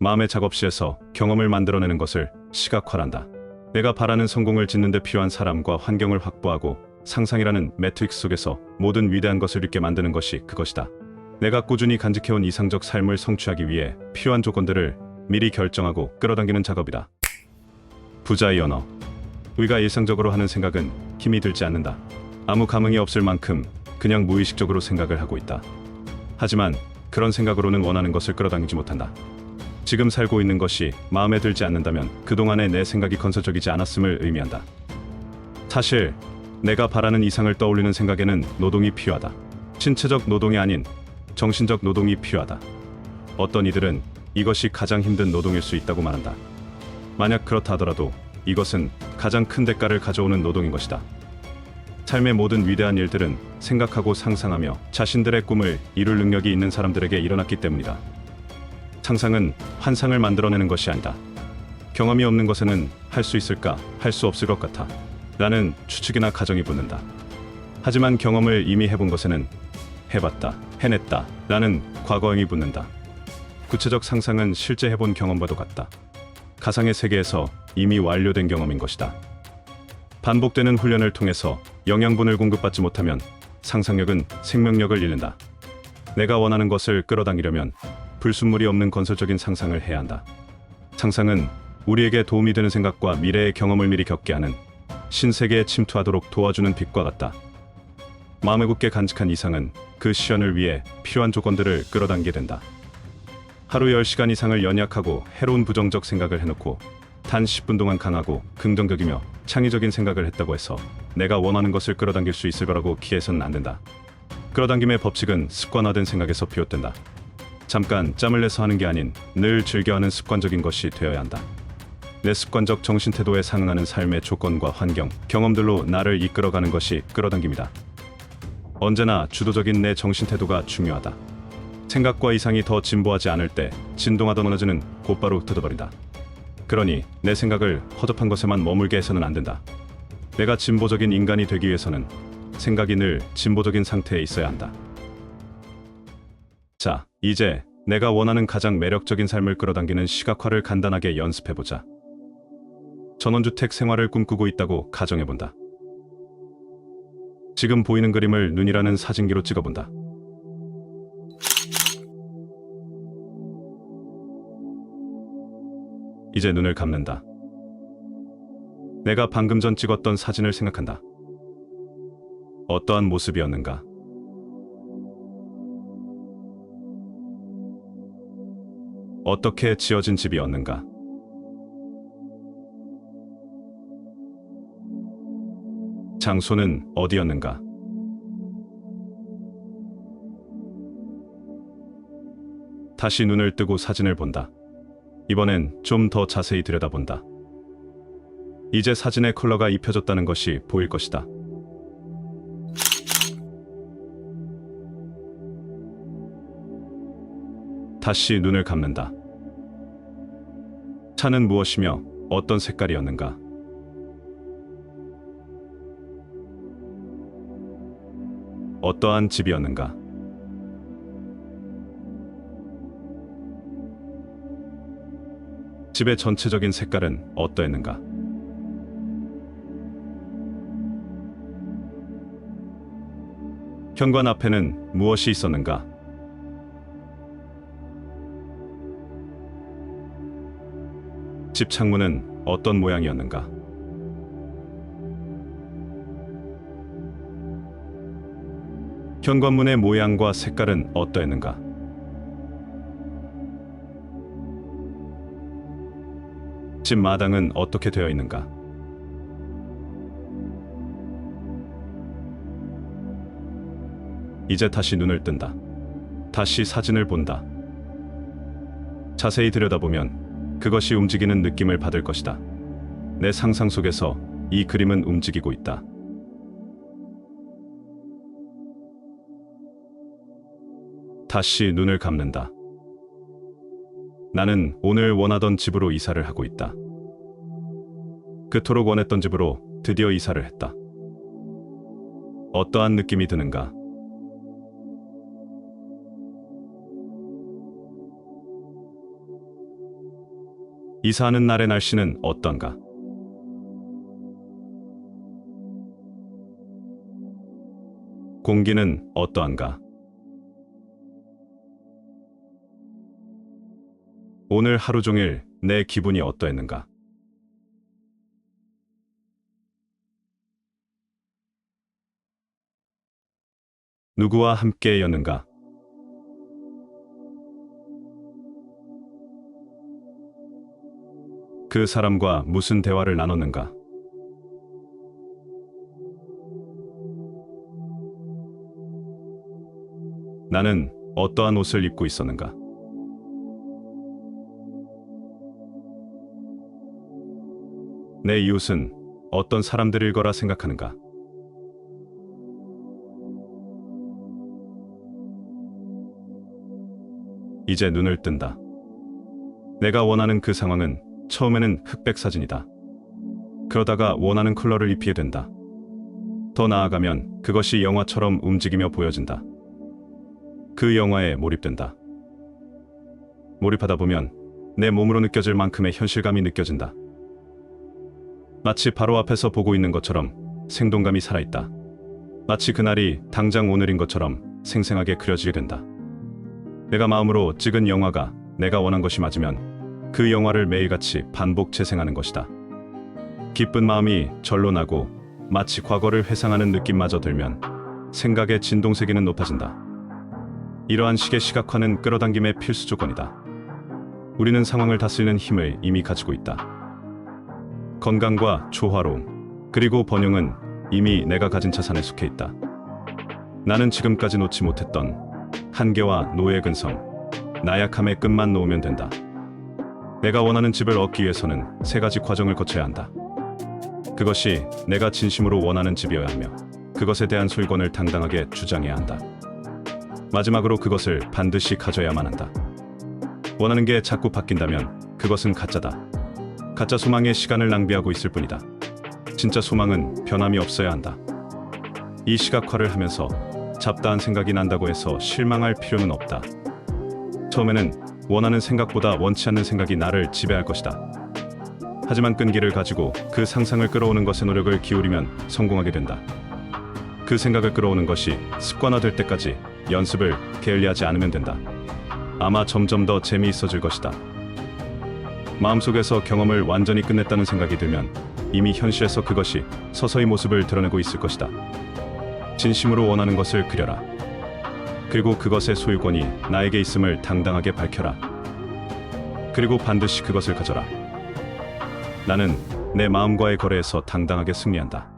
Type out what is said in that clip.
마음의 작업실에서 경험을 만들어내는 것을 시각화란다. 내가 바라는 성공을 짓는 데 필요한 사람과 환경을 확보하고 상상이라는 매트릭스 속에서 모든 위대한 것을 있게 만드는 것이 그것이다. 내가 꾸준히 간직해온 이상적 삶을 성취하기 위해 필요한 조건들을 미리 결정하고 끌어당기는 작업이다. 부자의 언어. 우리가 일상적으로 하는 생각은 힘이 들지 않는다. 아무 감흥이 없을 만큼 그냥 무의식적으로 생각을 하고 있다. 하지만 그런 생각으로는 원하는 것을 끌어당기지 못한다. 지금 살고 있는 것이 마음에 들지 않는다면 그동안의 내 생각이 건설적이지 않았음을 의미한다. 사실 내가 바라는 이상을 떠올리는 생각에는 노동이 필요하다. 신체적 노동이 아닌 정신적 노동이 필요하다. 어떤 이들은 이것이 가장 힘든 노동일 수 있다고 말한다. 만약 그렇다 하더라도 이것은 가장 큰 대가를 가져오는 노동인 것이다. 삶의 모든 위대한 일들은 생각하고 상상하며 자신들의 꿈을 이룰 능력이 있는 사람들에게 일어났기 때문이다. 상상은 환상을 만들어내는 것이 아니다. 경험이 없는 것에는 할 수 있을까, 할 수 없을 것 같아 라는 추측이나 가정이 붙는다. 하지만 경험을 이미 해본 것에는 해봤다, 해냈다 라는 과거형이 붙는다. 구체적 상상은 실제 해본 경험과도 같다. 가상의 세계에서 이미 완료된 경험인 것이다. 반복되는 훈련을 통해서 영양분을 공급받지 못하면 상상력은 생명력을 잃는다. 내가 원하는 것을 끌어당기려면 불순물이 없는 건설적인 상상을 해야 한다. 상상은 우리에게 도움이 되는 생각과 미래의 경험을 미리 겪게 하는 신세계에 침투하도록 도와주는 빛과 같다. 마음에 굳게 간직한 이상은 그 시연을 위해 필요한 조건들을 끌어당기게 된다. 하루 10시간 이상을 연약하고 해로운 부정적 생각을 해놓고 단 10분 동안 강하고 긍정적이며 창의적인 생각을 했다고 해서 내가 원하는 것을 끌어당길 수 있을 거라고 기대해서는 안 된다. 끌어당김의 법칙은 습관화된 생각에서 비롯된다. 잠깐 짬을 내서 하는 게 아닌 늘 즐겨하는 습관적인 것이 되어야 한다. 내 습관적 정신태도에 상응하는 삶의 조건과 환경, 경험들로 나를 이끌어가는 것이 끌어당김이다. 언제나 주도적인 내 정신태도가 중요하다. 생각과 이상이 더 진보하지 않을 때 진동하던 에너지는 곧바로 흩어져버린다. 그러니 내 생각을 허접한 것에만 머물게 해서는 안 된다. 내가 진보적인 인간이 되기 위해서는 생각이 늘 진보적인 상태에 있어야 한다. 자, 이제 내가 원하는 가장 매력적인 삶을 끌어당기는 시각화를 간단하게 연습해보자. 전원주택 생활을 꿈꾸고 있다고 가정해본다. 지금 보이는 그림을 눈이라는 사진기로 찍어본다. 이제 눈을 감는다. 내가 방금 전 찍었던 사진을 생각한다. 어떠한 모습이었는가? 어떻게 지어진 집이었는가? 장소는 어디였는가? 다시 눈을 뜨고 사진을 본다. 이번엔 좀 더 자세히 들여다본다. 이제 사진의 컬러가 입혀졌다는 것이 보일 것이다. 다시 눈을 감는다. 차는 무엇이며 어떤 색깔이었는가? 어떠한 집이었는가? 집의 전체적인 색깔은 어떠했는가? 현관 앞에는 무엇이 있었는가? 집 창문은 어떤 모양이었는가? 현관문의 모양과 색깔은 어떠했는가? 집 마당은 어떻게 되어 있는가? 이제 다시 눈을 뜬다. 다시 사진을 본다. 자세히 들여다보면 그것이 움직이는 느낌을 받을 것이다. 내 상상 속에서 이 그림은 움직이고 있다. 다시 눈을 감는다. 나는 오늘 원하던 집으로 이사를 하고 있다. 그토록 원했던 집으로 드디어 이사를 했다. 어떠한 느낌이 드는가? 이사하는 날의 날씨는 어떤가? 공기는 어떠한가? 오늘 하루 종일 내 기분이 어떠했는가? 누구와 함께였는가? 그 사람과 무슨 대화를 나눴는가? 나는 어떠한 옷을 입고 있었는가? 내 이웃은 어떤 사람들일 거라 생각하는가? 이제 눈을 뜬다. 내가 원하는 그 상황은 처음에는 흑백 사진이다. 그러다가 원하는 컬러를 입히게 된다. 더 나아가면 그것이 영화처럼 움직이며 보여진다. 그 영화에 몰입된다. 몰입하다 보면 내 몸으로 느껴질 만큼의 현실감이 느껴진다. 마치 바로 앞에서 보고 있는 것처럼 생동감이 살아있다. 마치 그날이 당장 오늘인 것처럼 생생하게 그려지게 된다. 내가 마음으로 찍은 영화가 내가 원한 것이 맞으면 그 영화를 매일같이 반복 재생하는 것이다. 기쁜 마음이 절로 나고 마치 과거를 회상하는 느낌마저 들면 생각의 진동세기는 높아진다. 이러한 식의 시각화는 끌어당김의 필수 조건이다. 우리는 상황을 다스리는 힘을 이미 가지고 있다. 건강과 조화로움, 그리고 번영은 이미 내가 가진 자산에 속해 있다. 나는 지금까지 놓지 못했던 한계와 노예 근성, 나약함의 끝만 놓으면 된다. 내가 원하는 집을 얻기 위해서는 세 가지 과정을 거쳐야 한다. 그것이 내가 진심으로 원하는 집이어야 하며 그것에 대한 소유권을 당당하게 주장해야 한다. 마지막으로 그것을 반드시 가져야만 한다. 원하는 게 자꾸 바뀐다면 그것은 가짜다. 가짜 소망에 시간을 낭비하고 있을 뿐이다. 진짜 소망은 변함이 없어야 한다. 이 시각화를 하면서 잡다한 생각이 난다고 해서 실망할 필요는 없다. 처음에는 원하는 생각보다 원치 않는 생각이 나를 지배할 것이다. 하지만 끈기를 가지고 그 상상을 끌어오는 것에 노력을 기울이면 성공하게 된다. 그 생각을 끌어오는 것이 습관화될 때까지 연습을 게을리하지 않으면 된다. 아마 점점 더 재미있어질 것이다. 마음속에서 경험을 완전히 끝냈다는 생각이 들면 이미 현실에서 그것이 서서히 모습을 드러내고 있을 것이다. 진심으로 원하는 것을 그려라. 그리고 그것의 소유권이 나에게 있음을 당당하게 밝혀라. 그리고 반드시 그것을 가져라. 나는 내 마음과의 거래에서 당당하게 승리한다.